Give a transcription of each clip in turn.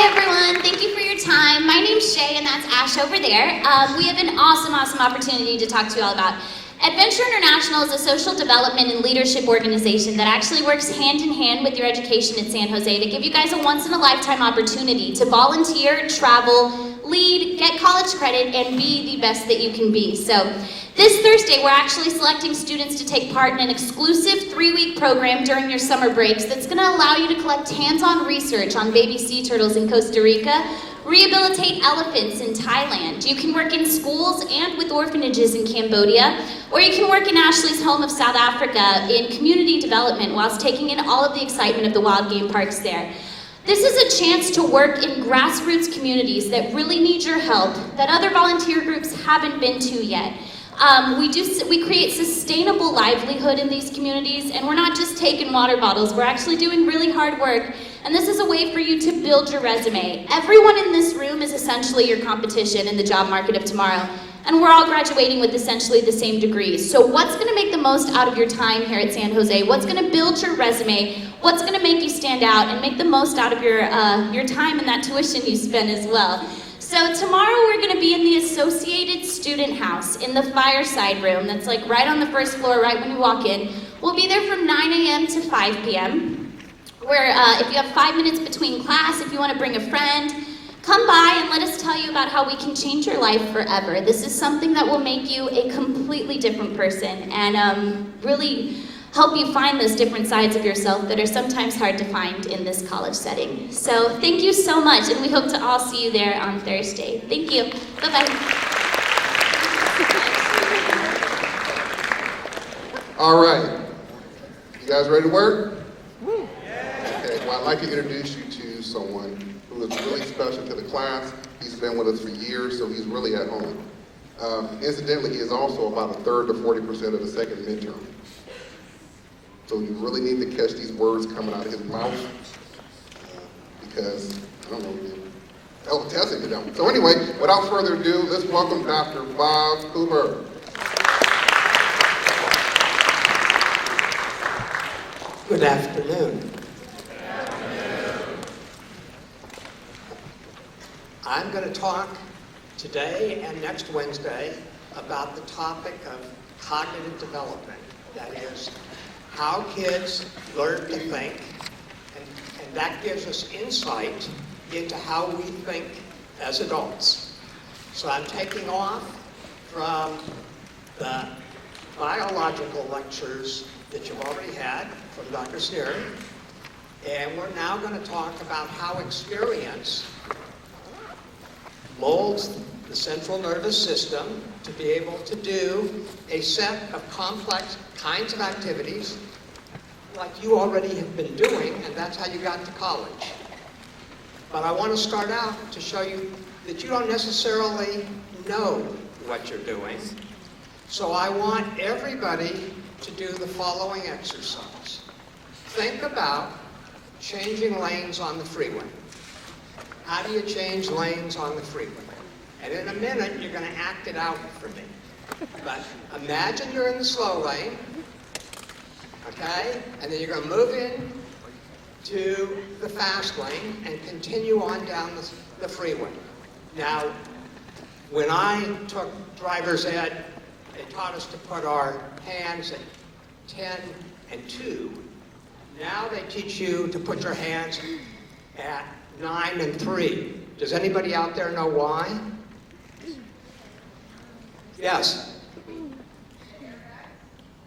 Hi everyone, thank you for your time. My name's Shay and that's Ash over there. We have an awesome opportunity to talk to you all about. Adventure International is a social development and leadership organization that actually works hand in hand with your education at San Jose to give you guys a once-in-a-lifetime opportunity to volunteer, travel, lead, get college credit, and be the best that you can be. So this Thursday, we're actually selecting students to take part in an exclusive 3-week program during your summer breaks that's going to allow you to collect hands-on research on baby sea turtles in Costa Rica, rehabilitate elephants in Thailand. You can work in schools and with orphanages in Cambodia, or you can work in Ashley's home of South Africa in community development whilst taking in all of the excitement of the wild game parks there. This is a chance to work in grassroots communities that really need your help, that other volunteer groups haven't been to yet. We create sustainable livelihood in these communities, and we're not just taking water bottles, we're actually doing really hard work, and this is a way for you to build your resume. Everyone in this room is essentially your competition in the job market of tomorrow, and we're all graduating with essentially the same degrees. So what's gonna make the most out of your time here at San Jose? What's gonna build your resume? What's gonna make you stand out and make the most out of your time and that tuition you spend as well? So tomorrow we're going to be in the Associated Student House in the fireside room that's like right on the first floor, right when you walk in. We'll be there from 9 a.m. to 5 p.m. where if you have 5 minutes between class, if you want to bring a friend, come by and let us tell you about how we can change your life forever. This is something that will make you a completely different person and really help you find those different sides of yourself that are sometimes hard to find in this college setting. So thank you so much, and we hope to all see you there on Thursday. Thank you. Bye-bye. All right. You guys ready to work? Okay, well, I'd like to introduce you to someone who is really special to the class. He's been with us for years, so he's really at home. Incidentally, he is also about 1/3 to 40% of the second midterm. So you really need to catch these words coming out of his mouth because, I don't know, hell of a test if you don't. So anyway, without further ado, let's welcome Dr. Bob Cooper. Good afternoon. I'm going to talk today and next Wednesday about the topic of cognitive development. That is, how kids learn to think, and that gives us insight into how we think as adults. So I'm taking off from the biological lectures that you've already had from Dr. Sneer, and we're now going to talk about how experience molds the central nervous system to be able to do a set of complex kinds of activities like you already have been doing, and that's how you got to college. But I want to start out to show you that you don't necessarily know what you're doing. So I want everybody to do the following exercise. Think about changing lanes on the freeway. How do you change lanes on the freeway? And in a minute, you're going to act it out for me. But imagine you're in the slow lane, okay? And then you're going to move in to the fast lane and continue on down the freeway. Now, when I took driver's ed, they taught us to put our hands at 10 and 2. Now they teach you to put your hands at 9 and 3. Does anybody out there know why? Yes.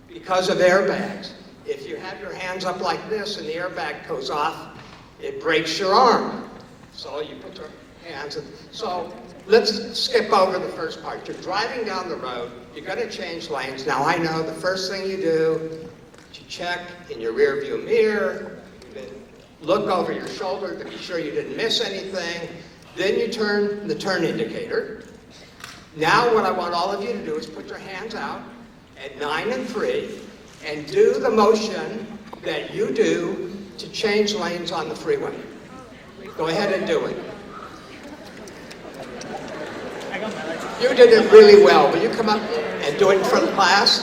Because of airbags. If you have your hands up like this and the airbag goes off, it breaks your arm. So you put your hands in. So let's skip over the first part. You're driving down the road, you're going to change lanes. Now I know the first thing you do, you check in your rear view mirror, look over your shoulder to be sure you didn't miss anything. Then you turn the turn indicator. Now what I want all of you to do is put your hands out at 9 and 3 and do the motion that you do to change lanes on the freeway. Go ahead and do it. You did it really well. Will you come up and do it in front of class?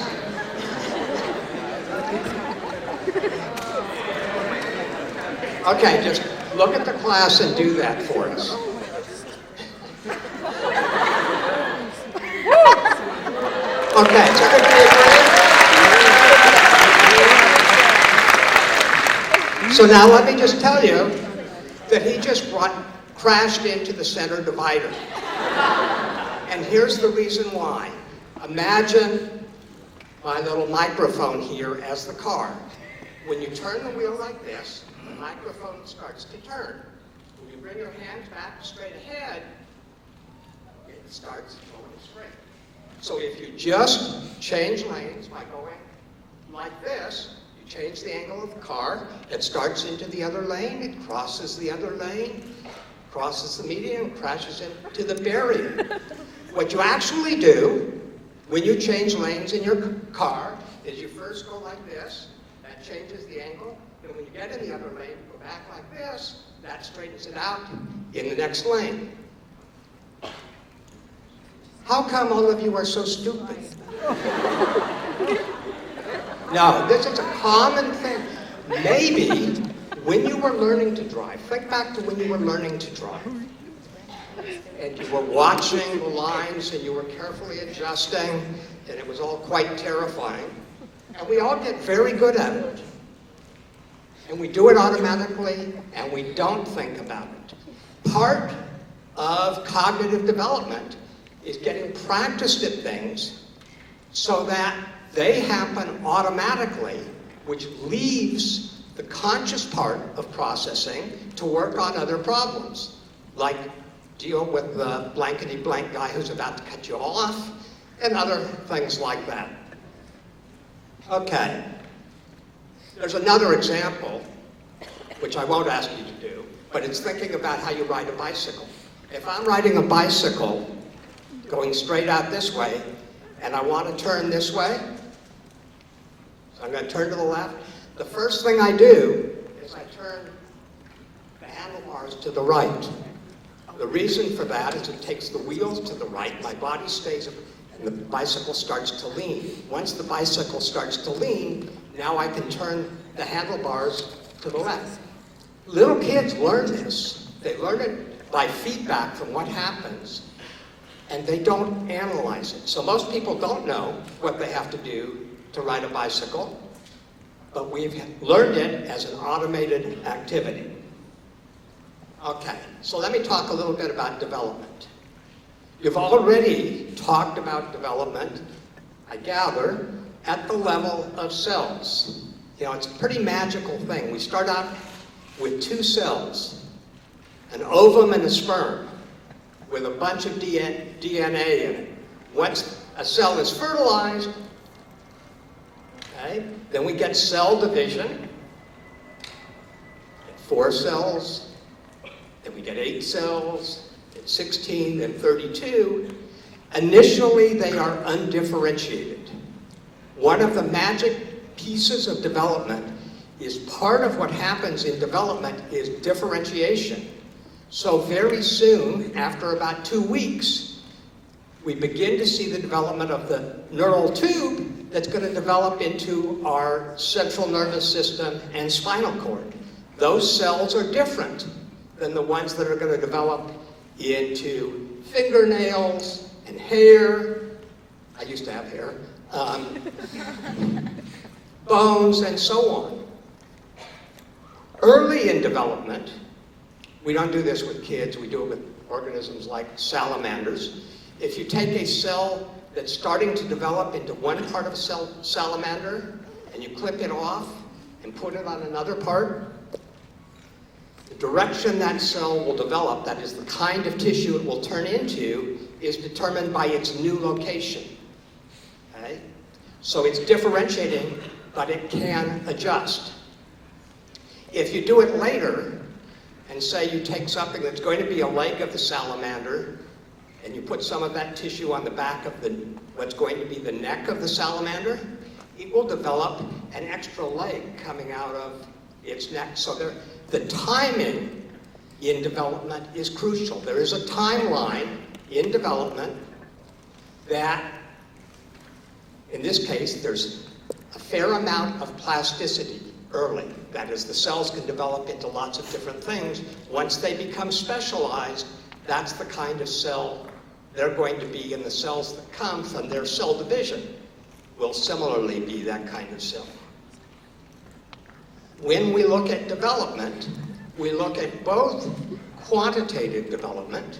Okay, just Look at the class and do that for us. Okay, so everybody agree? So now let me just tell you that he just crashed into the center divider. And here's the reason why. Imagine my little microphone here as the car. When you turn the wheel like this, the microphone starts to turn. When you bring your hands back straight ahead, it starts going straight. So if you just change lanes by going like this, you change the angle of the car, it starts into the other lane, it crosses the other lane, crosses the median, crashes into the barrier. What you actually do when you change lanes in your car is you first go like this, that changes the angle, and when you get in the other lane, you go back like this, that straightens it out in the next lane. How come all of you are so stupid? No, this is a common thing. Maybe when you were learning to drive, think back to when you were learning to drive, and you were watching the lines and you were carefully adjusting, and it was all quite terrifying. And we all get very good at it. And we do it automatically, and we don't think about it. Part of cognitive development is getting practiced at things so that they happen automatically, which leaves the conscious part of processing to work on other problems, like deal with the blankety-blank guy who's about to cut you off, and other things like that. Okay, there's another example, which I won't ask you to do, but it's thinking about how you ride a bicycle. If I'm riding a bicycle going straight out this way, and I want to turn this way, so I'm going to turn to the left, the first thing I do is I turn the handlebars to the right. The reason for that is it takes the wheels to the right, my body stays up, and the bicycle starts to lean. Once the bicycle starts to lean, now I can turn the handlebars to the left. Little kids learn this. They learn it by feedback from what happens, and they don't analyze it. So most people don't know what they have to do to ride a bicycle, but we've learned it as an automated activity. Okay, so let me talk a little bit about development. You've already talked about development, I gather, at the level of cells. You know, it's a pretty magical thing. We start out with two cells, an ovum and a sperm, with a bunch of DNA in it. Once a cell is fertilized, okay, then we get cell division, 4 cells, then we get 8 cells, then 16, then 32. Initially, they are undifferentiated. One of the magic pieces of development is part of what happens in development is differentiation. So very soon, after about 2 weeks, we begin to see the development of the neural tube that's going to develop into our central nervous system and spinal cord. Those cells are different than the ones that are going to develop into fingernails and hair. I used to have hair. Bones and so on. Early in development, we don't do this with kids, we do it with organisms like salamanders. If you take a cell that's starting to develop into one part of a salamander and you clip it off and put it on another part, the direction that cell will develop, that is the kind of tissue it will turn into, is determined by its new location. Okay? So it's differentiating, but it can adjust. If you do it later, and say you take something that's going to be a leg of the salamander, and you put some of that tissue on the back of what's going to be the neck of the salamander, it will develop an extra leg coming out of its neck. So the timing in development is crucial. There is a timeline in development that, in this case, there's a fair amount of plasticity. early. That is, the cells can develop into lots of different things. Once they become specialized, that's the kind of cell they're going to be, and the cells that come from their cell division will similarly be that kind of cell. When we look at development, we look at both quantitative development.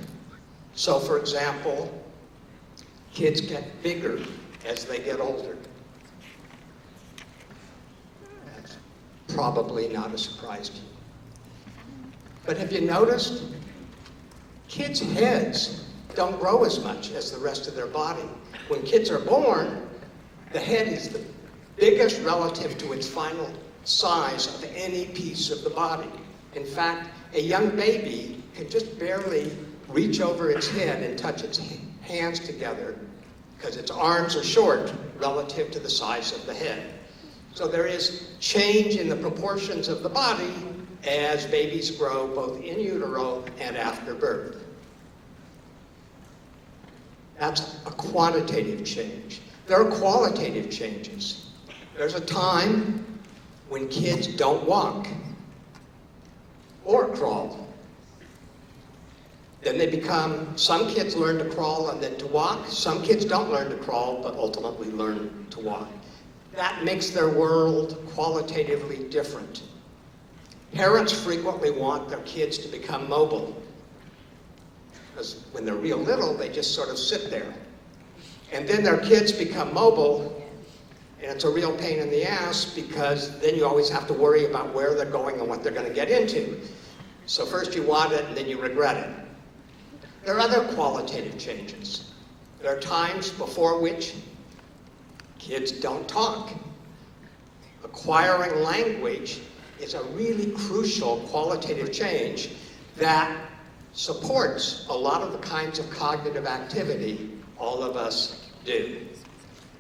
So, for example, kids get bigger as they get older. That's probably not a surprise to you. But have you noticed? Kids' heads don't grow as much as the rest of their body. When kids are born, the head is the biggest relative to its final size of any piece of the body. In fact, a young baby can just barely reach over its head and touch its hands together because its arms are short relative to the size of the head. So there is change in the proportions of the body as babies grow both in utero and after birth. That's a quantitative change. There are qualitative changes. There's a time when kids don't walk or crawl. Then they become, some kids learn to crawl and then to walk. Some kids don't learn to crawl, but ultimately learn to walk. That makes their world qualitatively different. Parents frequently want their kids to become mobile, because when they're real little, they just sort of sit there. And then their kids become mobile, and it's a real pain in the ass, because then you always have to worry about where they're going and what they're going to get into. So first you want it, and then you regret it. There are other qualitative changes. There are times before which kids don't talk. Acquiring language is a really crucial qualitative change that supports a lot of the kinds of cognitive activity all of us do.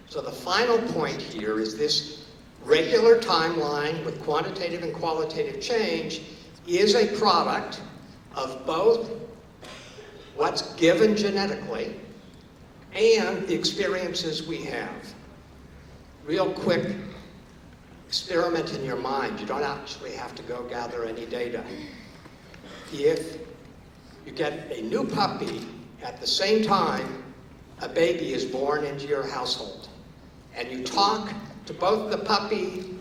So the final point here is this regular timeline with quantitative and qualitative change is a product of both what's given genetically and the experiences we have. Real quick experiment in your mind. You don't actually have to go gather any data. If you get a new puppy at the same time a baby is born into your household, and you talk to both the puppy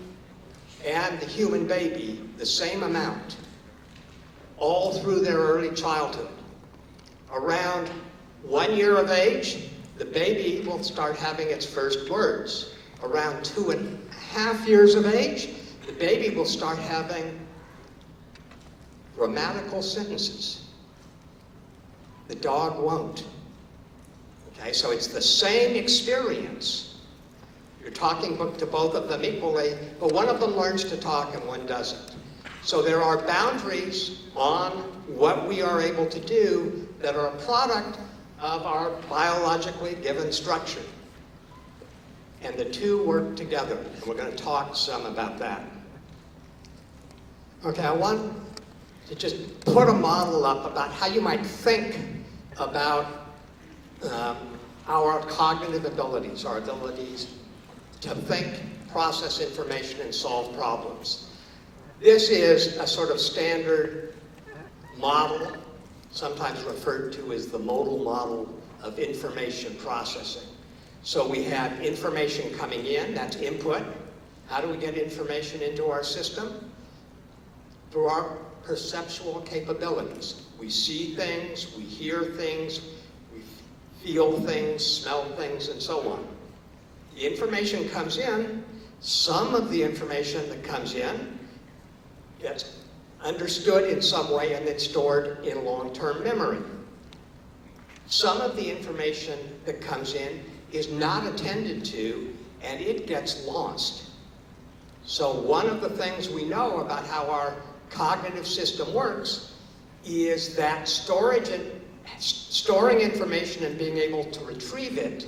and the human baby the same amount, all through their early childhood. Around 1 year of age, the baby will start having its first words. Around 2.5 years of age, the baby will start having grammatical sentences. The dog won't. Okay, so it's the same experience. You're talking to both of them equally, but one of them learns to talk and one doesn't. So there are boundaries on what we are able to do that are a product of our biologically given structure. And the two work together, and we're going to talk some about that. Okay, I want to just put a model up about how you might think about our cognitive abilities, our abilities to think, process information, and solve problems. This is a sort of standard model, sometimes referred to as the modal model of information processing. So we have information coming in, that's input. How do we get information into our system? Through our perceptual capabilities. We see things, we hear things, we feel things, smell things, and so on. The information comes in. Some of the information that comes in gets understood in some way and then stored in long-term memory. Some of the information that comes in is not attended to, and it gets lost. So one of the things we know about how our cognitive system works is that storing information and being able to retrieve it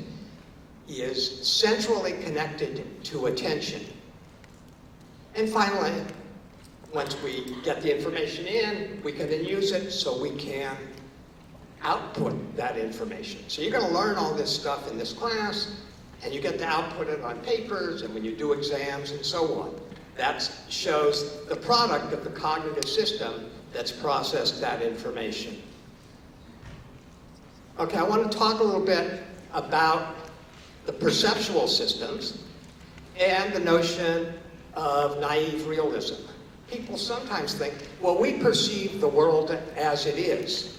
is centrally connected to attention. And finally, once we get the information in, we can then use it so we can output that information. So you're going to learn all this stuff in this class, and you get to output it on papers and when you do exams and so on. That shows the product of the cognitive system that's processed that information. Okay, I want to talk a little bit about the perceptual systems and the notion of naive realism. People sometimes think, well, we perceive the world as it is.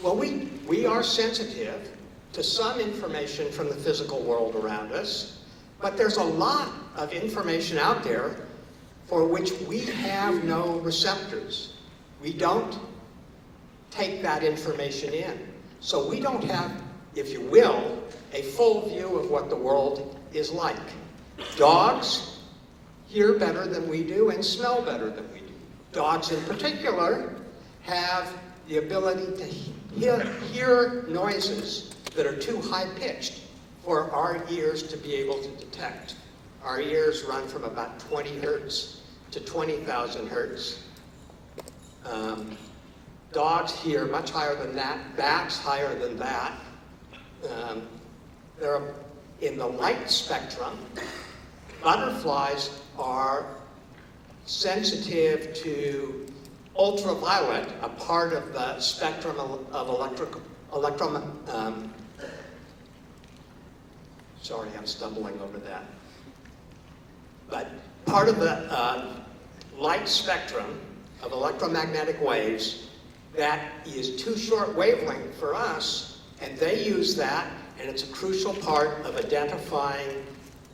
Well, we are sensitive to some information from the physical world around us, but there's a lot of information out there for which we have no receptors. We don't take that information in. So we don't have, if you will, a full view of what the world is like. Dogs hear better than we do and smell better than we do. Dogs in particular have the ability to hear noises that are too high-pitched for our ears to be able to detect. Our ears run from about 20 hertz to 20,000 hertz. Dogs hear much higher than that, bats higher than that. They're in the light spectrum. Butterflies are sensitive to ultraviolet, a part of the spectrum of sorry, I'm stumbling over that. But part of the light spectrum of electromagnetic waves that is too short wavelength for us, and they use that, and it's a crucial part of identifying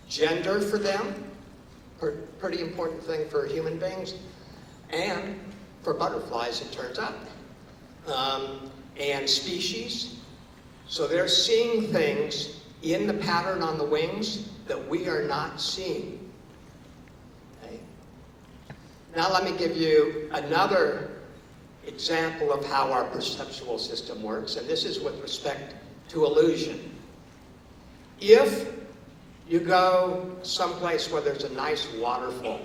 gender for them, pretty important thing for human beings, and for butterflies, it turns out, and species. So they're seeing things in the pattern on the wings that we are not seeing. Okay. Now let me give you another example of how our perceptual system works, and this is with respect to illusion. If you go someplace where there's a nice waterfall,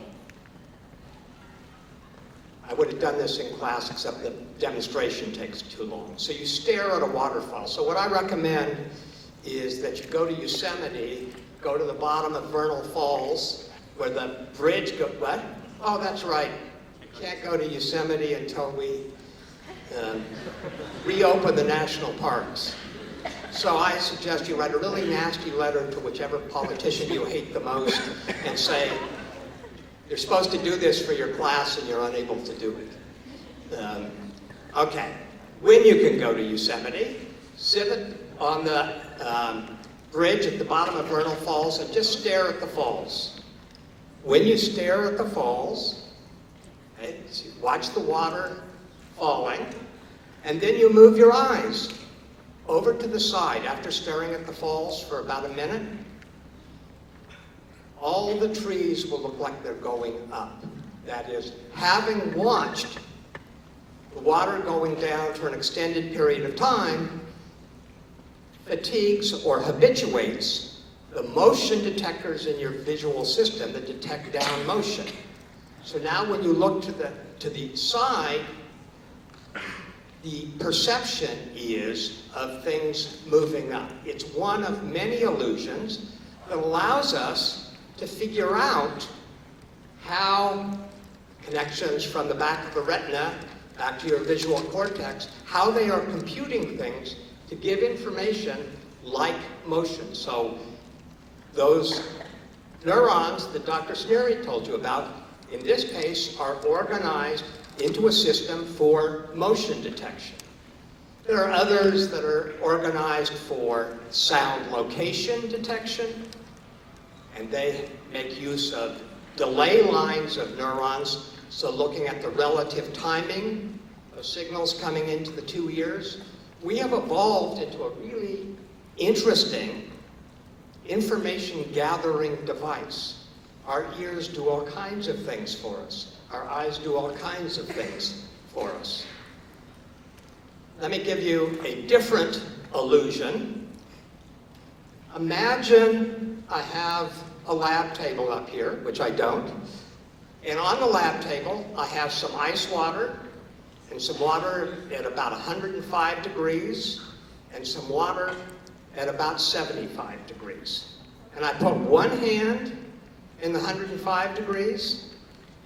I would have done this in class, except the demonstration takes too long. So you stare at a waterfall. So what I recommend is that you go to Yosemite, go to the bottom of Vernal Falls, where the bridge goes, what? Oh, that's right. You can't go to Yosemite until we reopen the national parks. So I suggest you write a really nasty letter to whichever politician you hate the most and say, you're supposed to do this for your class and you're unable to do it. Okay, when you can go to Yosemite, sit on the bridge at the bottom of Vernal Falls and just stare at the falls. When you stare at the falls, okay, so you watch the water falling, and then you move your eyes over to the side after staring at the falls for about a minute. All the trees will look like they're going up. That is, having watched the water going down for an extended period of time, fatigues or habituates the motion detectors in your visual system that detect down motion. So now when you look to the side, the perception is of things moving up. It's one of many illusions that allows us to figure out how connections from the back of the retina back to your visual cortex, how they are computing things to give information like motion. So those neurons that Dr. Sneary told you about, in this case, are organized into a system for motion detection. There are others that are organized for sound location detection, and they make use of delay lines of neurons, so looking at the relative timing of signals coming into the two ears. We have evolved into a really interesting information gathering device. Our ears do all kinds of things for us. Our eyes do all kinds of things for us. Let me give you a different illusion. Imagine I have a lab table up here, which I don't. And on the lab table, I have some ice water and some water at about 105 degrees and some water at about 75 degrees. And I put one hand in the 105 degrees,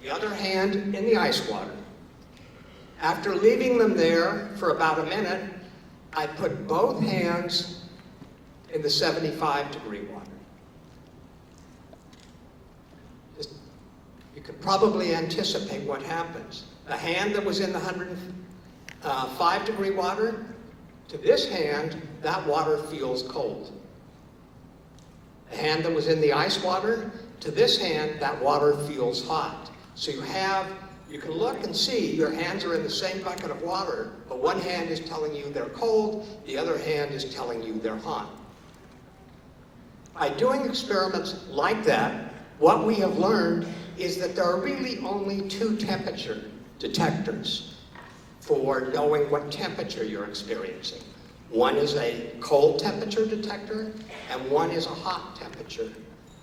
the other hand in the ice water. After leaving them there for about a minute, I put both hands in the 75-degree water. You can probably anticipate what happens. The hand that was in the 105-degree water, to this hand, that water feels cold. The hand that was in the ice water, to this hand, that water feels hot. So you can look and see your hands are in the same bucket of water, but one hand is telling you they're cold, the other hand is telling you they're hot. By doing experiments like that, what we have learned is that there are really only two temperature detectors for knowing what temperature you're experiencing. One is a cold temperature detector, and one is a hot temperature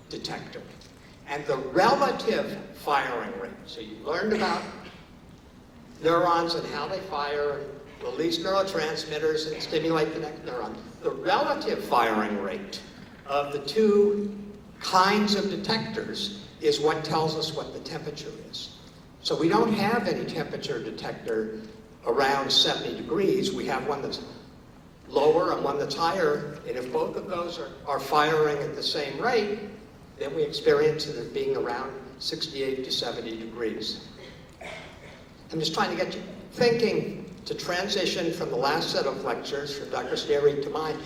detector. And the relative firing rate, so you learned about neurons and how they fire, and release neurotransmitters and stimulate the next neuron. The relative firing rate of the two kinds of detectors is what tells us what the temperature is. So we don't have any temperature detector around 70 degrees. We have one that's lower and one that's higher, and if both of those are firing at the same rate, then we experience it as being around 68 to 70 degrees. I'm just trying to get you thinking to transition from the last set of lectures from Dr. Sneary to mine.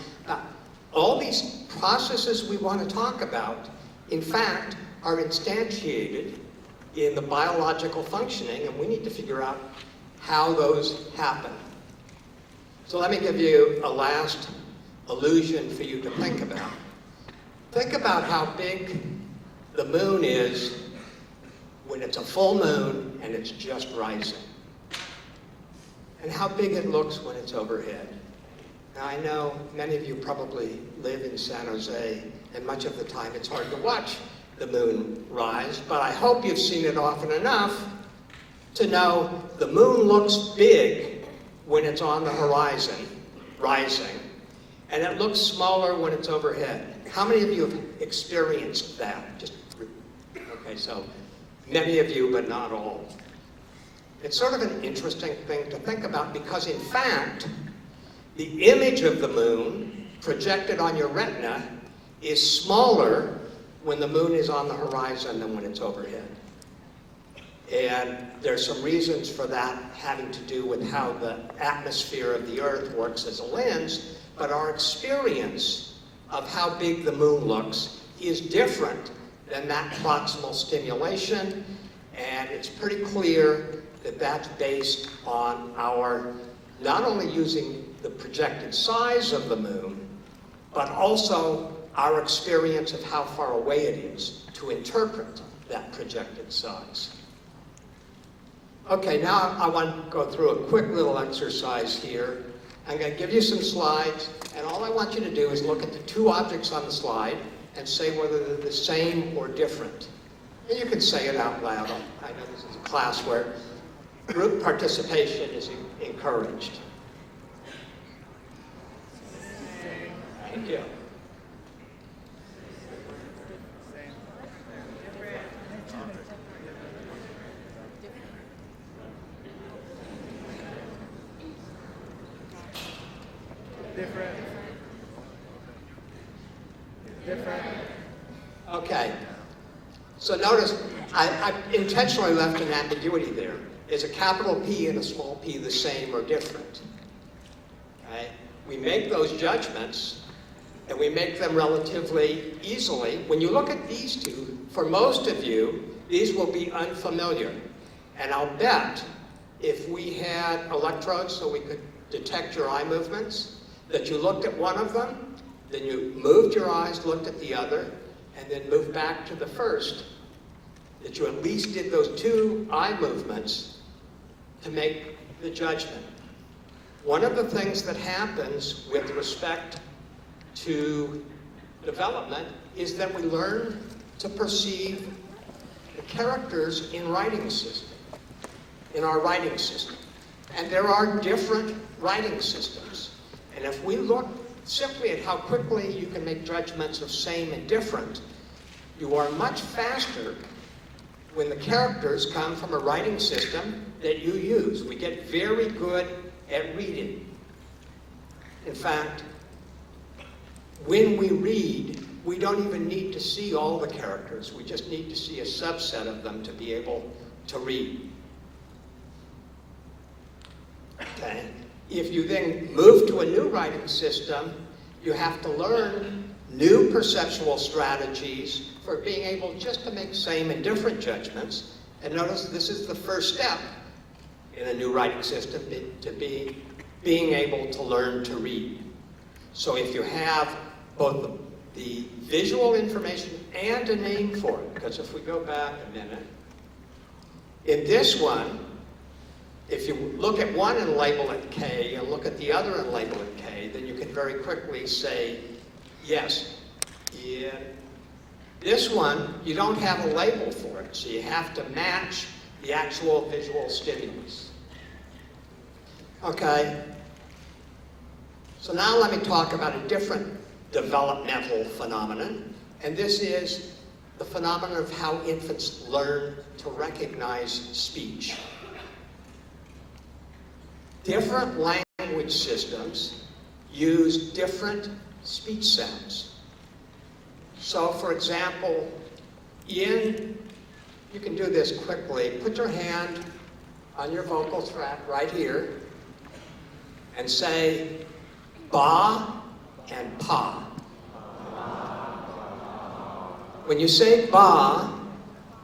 All these processes we want to talk about, in fact, are instantiated in the biological functioning, and we need to figure out how those happen. So let me give you a last illusion for you to think about. Think about how big the moon is when it's a full moon and it's just rising, and how big it looks when it's overhead. Now, I know many of you probably live in San Jose, and much of the time it's hard to watch the moon rise, but I hope you've seen it often enough to know the moon looks big when it's on the horizon, rising, and it looks smaller when it's overhead. How many of you have experienced that? Okay, so many of you, but not all. It's sort of an interesting thing to think about because, in fact, the image of the moon projected on your retina is smaller when the moon is on the horizon than when it's overhead. And there's some reasons for that having to do with how the atmosphere of the Earth works as a lens, but our experience of how big the moon looks is different than that proximal stimulation, and it's pretty clear that that's based on our not only using the projected size of the moon, but also our experience of how far away it is to interpret that projected size. Okay, now I want to go through a quick little exercise here. I'm going to give you some slides, and all I want you to do is look at the two objects on the slide and say whether they're the same or different. And you can say it out loud. I know this is a class where group participation is encouraged. Thank you. Different. Okay. So notice, I intentionally left an ambiguity there. Is a capital P and a small p the same or different? Okay? We make those judgments, and we make them relatively easily. When you look at these two, for most of you, these will be unfamiliar. And I'll bet if we had electrodes so we could detect your eye movements, that you looked at one of them, then you moved your eyes, looked at the other, and then moved back to the first, that you at least did those two eye movements to make the judgment. One of the things that happens with respect to development is that we learn to perceive the characters in our writing system. And there are different writing systems. And if we look simply at how quickly you can make judgments of same and different, You are much faster when the characters come from a writing system that you use. We get very good at reading. In fact, when we read, we don't even need to see all the characters. We just need to see a subset of them to be able to read. Okay? If you then move to a new writing system, you have to learn new perceptual strategies for being able just to make same and different judgments. And notice this is the first step in a new writing system, being able to learn to read. So if you have both the visual information and a name for it, because if we go back a minute, in this one, if you look at one and label it K and look at the other and label it K, then you can very quickly say, yes, in this one, you don't have a label for it, so you have to match the actual visual stimulus. Okay, so now let me talk about a different developmental phenomenon, and this is the phenomenon of how infants learn to recognize speech. Different language systems use different speech sounds. So, for example, you can do this quickly. Put your hand on your vocal tract right here and say ba and pa. When you say ba,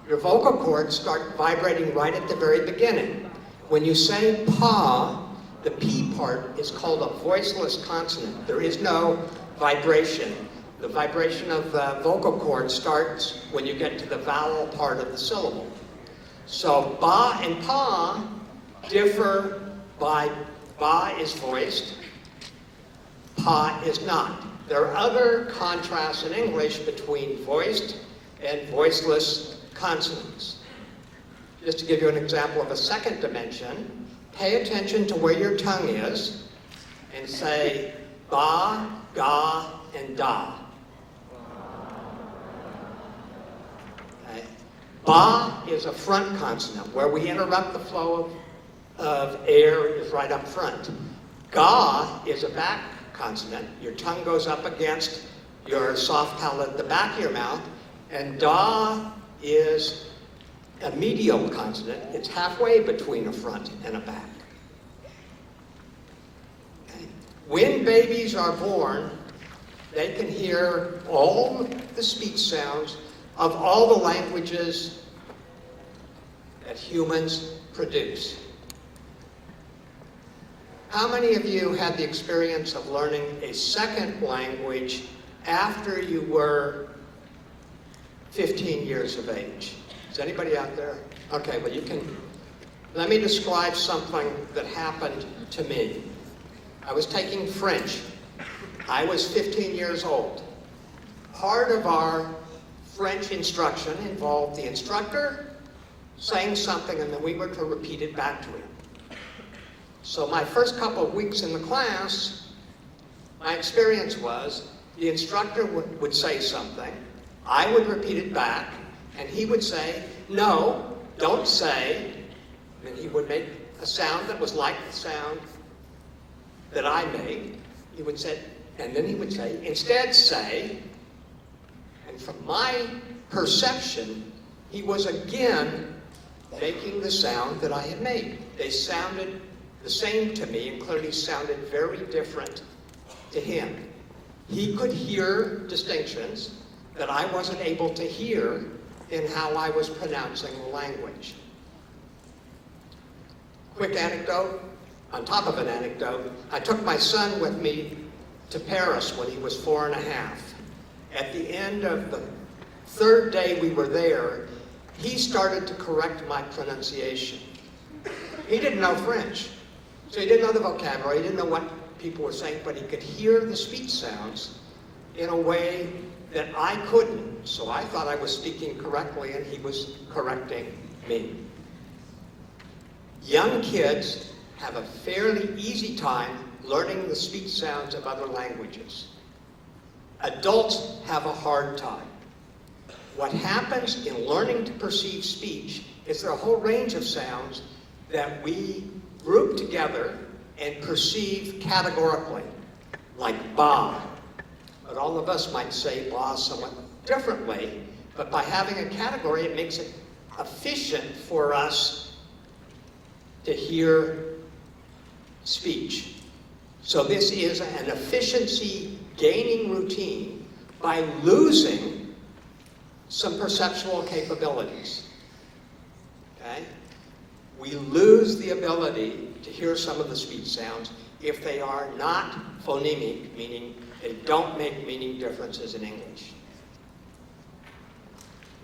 your vocal cords start vibrating right at the very beginning. When you say pa, the P part is called a voiceless consonant. There is no vibration. The vibration of the vocal cord starts when you get to the vowel part of the syllable. So ba and pa differ by ba is voiced, pa is not. There are other contrasts in English between voiced and voiceless consonants. Just to give you an example of a second dimension, pay attention to where your tongue is and say ba, ga, and da. Okay. Ba is a front consonant. Where we interrupt the flow of air is right up front. Ga is a back consonant. Your tongue goes up against your soft palate at the back of your mouth. And da is a medial consonant. It's halfway between a front and a back. Okay. When babies are born, they can hear all the speech sounds of all the languages that humans produce. How many of you had the experience of learning a second language after you were 15 years of age? Is anybody out there? Okay, well let me describe something that happened to me. I was taking French. I was 15 years old. Part of our French instruction involved the instructor saying something and then we were to repeat it back to him. So my first couple of weeks in the class, my experience was the instructor would say something, I would repeat it back, and he would say, no, don't say, and he would make a sound that was like the sound that I made. He would say, and then he would say, instead say, and from my perception, he was again making the sound that I had made. They sounded the same to me and clearly sounded very different to him. He could hear distinctions that I wasn't able to hear in how I was pronouncing the language. Quick anecdote, on top of an anecdote, I took my son with me to Paris when he was 4 and a half. At the end of the third day we were there, he started to correct my pronunciation. He didn't know French, so he didn't know the vocabulary, he didn't know what people were saying, but he could hear the speech sounds in a way that I couldn't. So I thought I was speaking correctly and he was correcting me. Young kids have a fairly easy time learning the speech sounds of other languages. Adults have a hard time. What happens in learning to perceive speech is there are a whole range of sounds that we group together and perceive categorically, like ba. But all of us might say ba somewhat differently, but by having a category, it makes it efficient for us to hear speech. So this is an efficiency gaining routine by losing some perceptual capabilities. Okay? We lose the ability to hear some of the speech sounds if they are not phonemic, meaning they don't make meaning differences in English.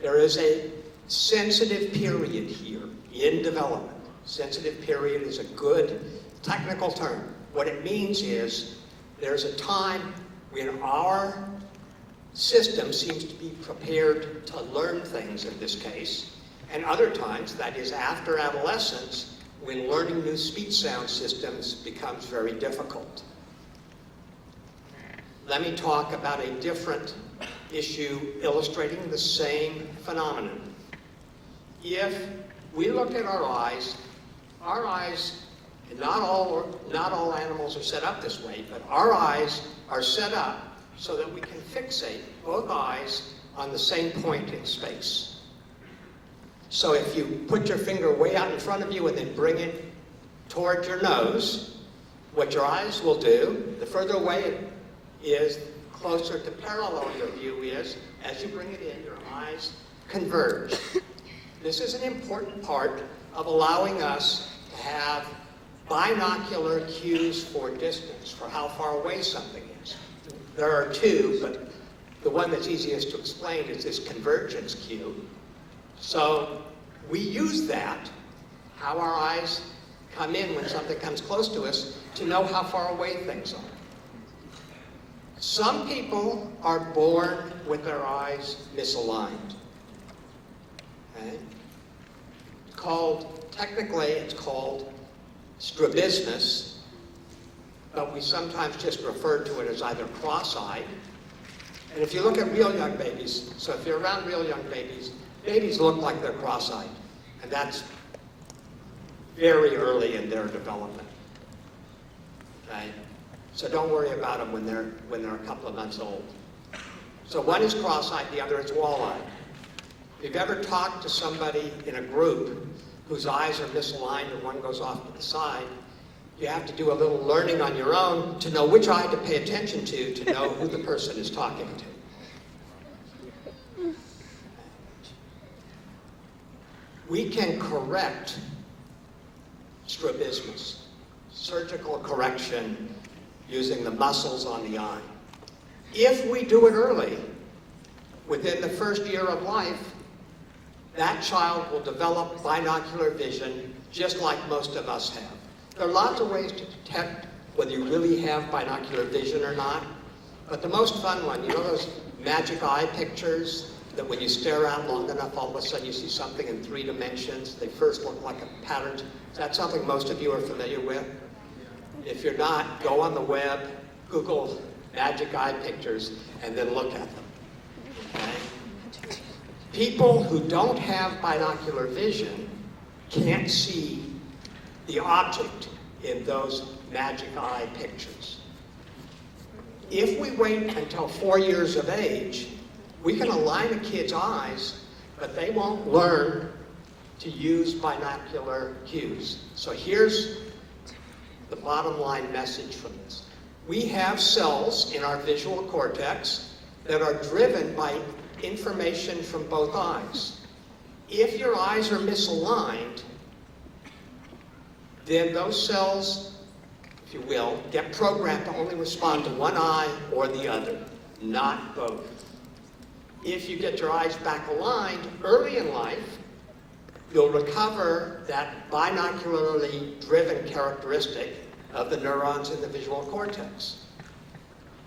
There is a sensitive period here in development. Sensitive period is a good technical term. What it means is there's a time when our system seems to be prepared to learn things in this case, and other times, that is after adolescence, when learning new speech sound systems becomes very difficult. Let me talk about a different issue illustrating the same phenomenon. If we look at our eyes, and not all animals are set up this way, but our eyes are set up so that we can fixate both eyes on the same point in space. So if you put your finger way out in front of you and then bring it toward your nose, what your eyes will do, the further away it is, closer to parallel your view is, as you bring it in, your eyes converge. This is an important part of allowing us to have binocular cues for distance, for how far away something is. There are two, but the one that's easiest to explain is this convergence cue. So we use that, how our eyes come in when something comes close to us, to know how far away things are. Some people are born with their eyes misaligned. Okay? Technically it's called strabismus, but we sometimes just refer to it as either cross-eyed. And if you look at real young babies, so if you're around real young babies, babies look like they're cross-eyed, and that's very early in their development. Okay? So don't worry about them when they're a couple of months old. So one is cross-eyed, the other is wall-eyed. If you've ever talked to somebody in a group whose eyes are misaligned and one goes off to the side, you have to do a little learning on your own to know which eye to pay attention to know who the person is talking to. We can correct strabismus, surgical correction using the muscles on the eye. If we do it early, within the first year of life, that child will develop binocular vision just like most of us have. There are lots of ways to detect whether you really have binocular vision or not, but the most fun one, you know those magic eye pictures that when you stare out long enough, all of a sudden you see something in 3 dimensions? They first look like a pattern. Is that something most of you are familiar with? If you're not, go on the web, Google magic eye pictures, and then look at them. Okay? People who don't have binocular vision can't see the object in those magic eye pictures. If we wait until 4 years of age, we can align a kid's eyes, but they won't learn to use binocular cues. So here's the bottom line message from this. We have cells in our visual cortex that are driven by information from both eyes. If your eyes are misaligned, then those cells, if you will, get programmed to only respond to one eye or the other, not both. If you get your eyes back aligned early in life, you'll recover that binocularly driven characteristic of the neurons in the visual cortex.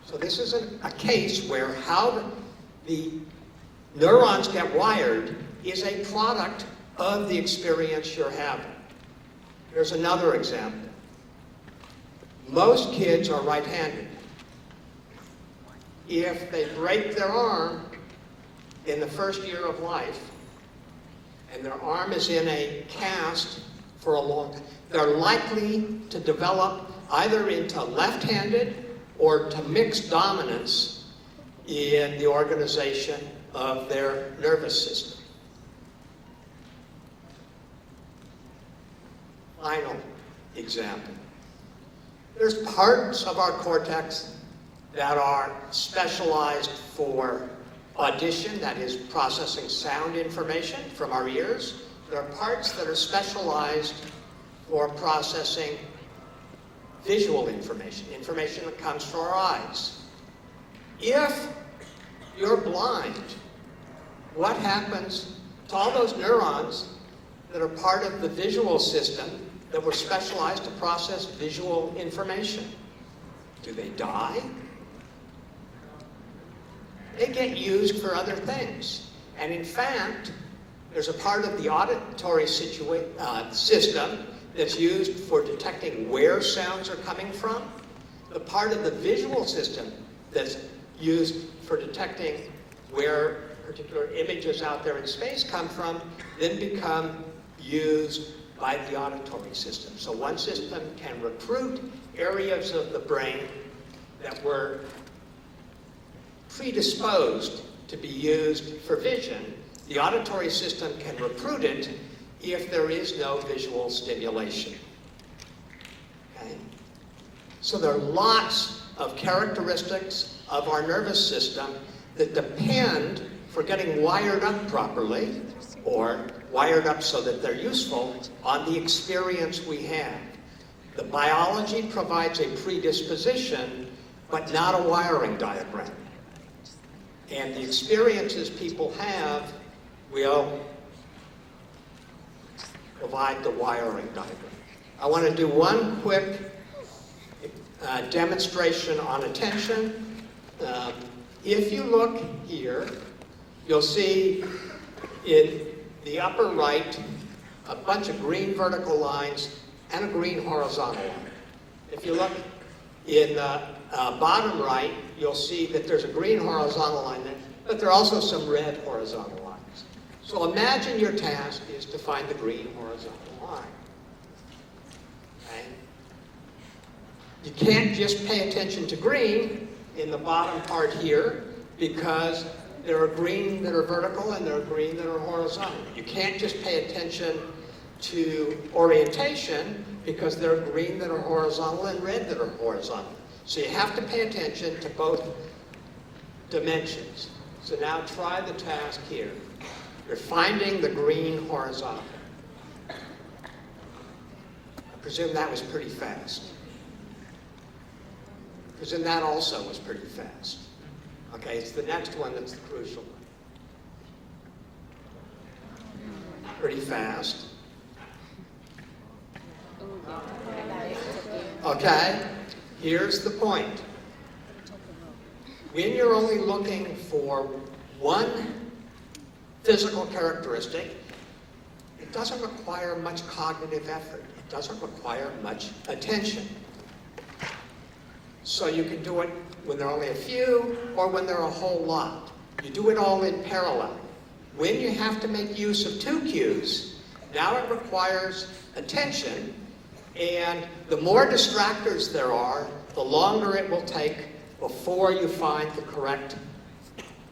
So this is a case where how the neurons get wired is a product of the experience you're having. Here's another example. Most kids are right-handed. If they break their arm, in the first year of life, and their arm is in a cast for a long time, they're likely to develop either into left-handed or to mixed dominance in the organization of their nervous system. Final example. There's parts of our cortex that are specialized for audition, that is processing sound information from our ears. There are parts that are specialized for processing visual information, information that comes from our eyes. If you're blind, what happens to all those neurons that are part of the visual system that were specialized to process visual information? Do they die? They get used for other things. And in fact, there's a part of the auditory system that's used for detecting where sounds are coming from. The part of the visual system that's used for detecting where particular images out there in space come from then become used by the auditory system. So one system can recruit areas of the brain that were predisposed to be used for vision. The auditory system can recruit it if there is no visual stimulation. Okay? So there are lots of characteristics of our nervous system that depend, for getting wired up properly, or wired up so that they're useful, on the experience we have. The biology provides a predisposition, but not a wiring diagram. And the experiences people have will provide the wiring diagram. I want to do one quick demonstration on attention. If you look here, you'll see in the upper right a bunch of green vertical lines and a green horizontal line. If you look in the bottom right, you'll see that there's a green horizontal line there, but there are also some red horizontal lines. So imagine your task is to find the green horizontal line. Okay? You can't just pay attention to green in the bottom part here, because there are green that are vertical and there are green that are horizontal. You can't just pay attention to orientation, because there are green that are horizontal and red that are horizontal. So you have to pay attention to both dimensions. So now try the task here. You're finding the green horizontal. I presume that was pretty fast. I presume that also was pretty fast. Okay, it's the next one that's the crucial one. Pretty fast. Okay, here's the point. When you're only looking for one physical characteristic, it doesn't require much cognitive effort. It doesn't require much attention. So you can do it when there are only a few or when there are a whole lot. You do it all in parallel. When you have to make use of two cues, now it requires attention, and the more distractors there are, the longer it will take before you find the correct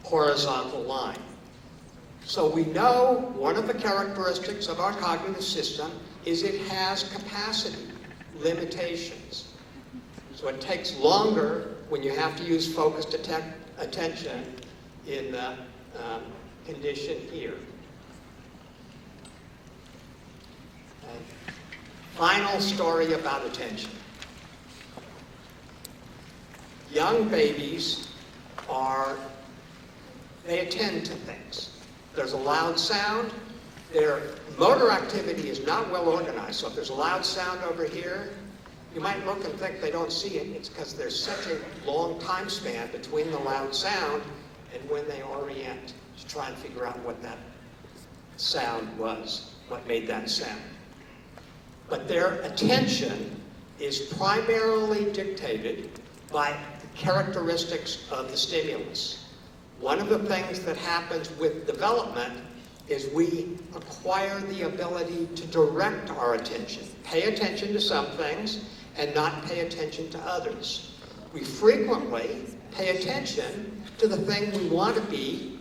horizontal line. So we know one of the characteristics of our cognitive system is it has capacity limitations. So it takes longer when you have to use focused attention in the condition here. Okay. Final story about attention. Young babies they attend to things. There's a loud sound, their motor activity is not well organized. So if there's a loud sound over here, you might look and think they don't see it. It's because there's such a long time span between the loud sound and when they orient to try and figure out what that sound was, what made that sound. But their attention is primarily dictated by the characteristics of the stimulus. One of the things that happens with development is we acquire the ability to direct our attention. Pay attention to some things and not pay attention to others. We frequently pay attention to the thing we want to be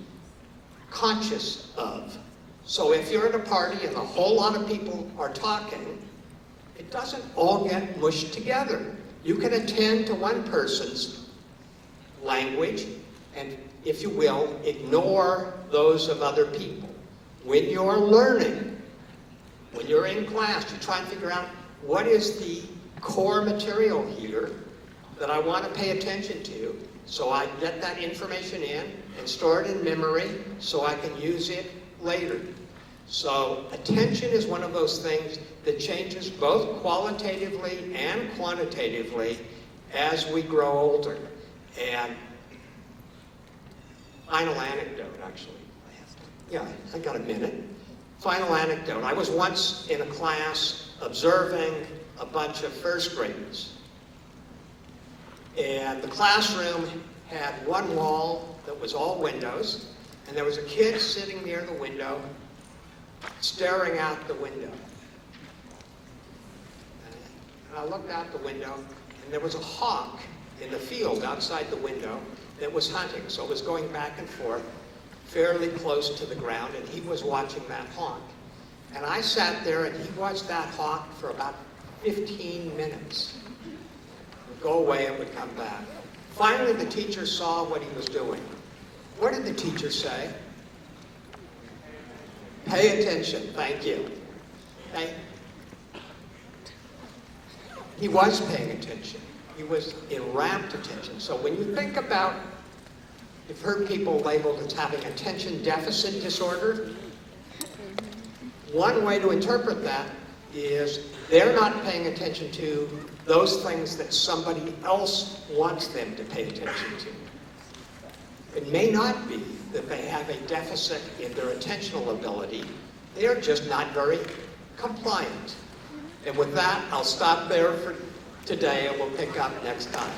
conscious of. So if you're at a party and a whole lot of people are talking, it doesn't all get mushed together. You can attend to one person's language and, if you will, ignore those of other people. When you're learning, when you're in class, you try and figure out what is the core material here that I want to pay attention to, so I get that information in and store it in memory so I can use it later. So attention is one of those things that changes both qualitatively and quantitatively as we grow older. And final anecdote, actually. Yeah, I got a minute. Final anecdote. I was once in a class observing a bunch of first graders. And the classroom had one wall that was all windows, and there was a kid sitting near the window, staring out the window. And I looked out the window, and there was a hawk in the field outside the window that was hunting, so it was going back and forth fairly close to the ground, and he was watching that hawk. And I sat there and he watched that hawk for about 15 minutes. It would go away and would come back. Finally, the teacher saw what he was doing. What did the teacher say? Pay attention, thank you. Okay? He was paying attention. He was in rapt attention. So when you think about, you've heard people labeled as having attention deficit disorder. One way to interpret that is they're not paying attention to those things that somebody else wants them to pay attention to. It may not be that they have a deficit in their attentional ability. They're just not very compliant. And with that, I'll stop there for today and we'll pick up next time.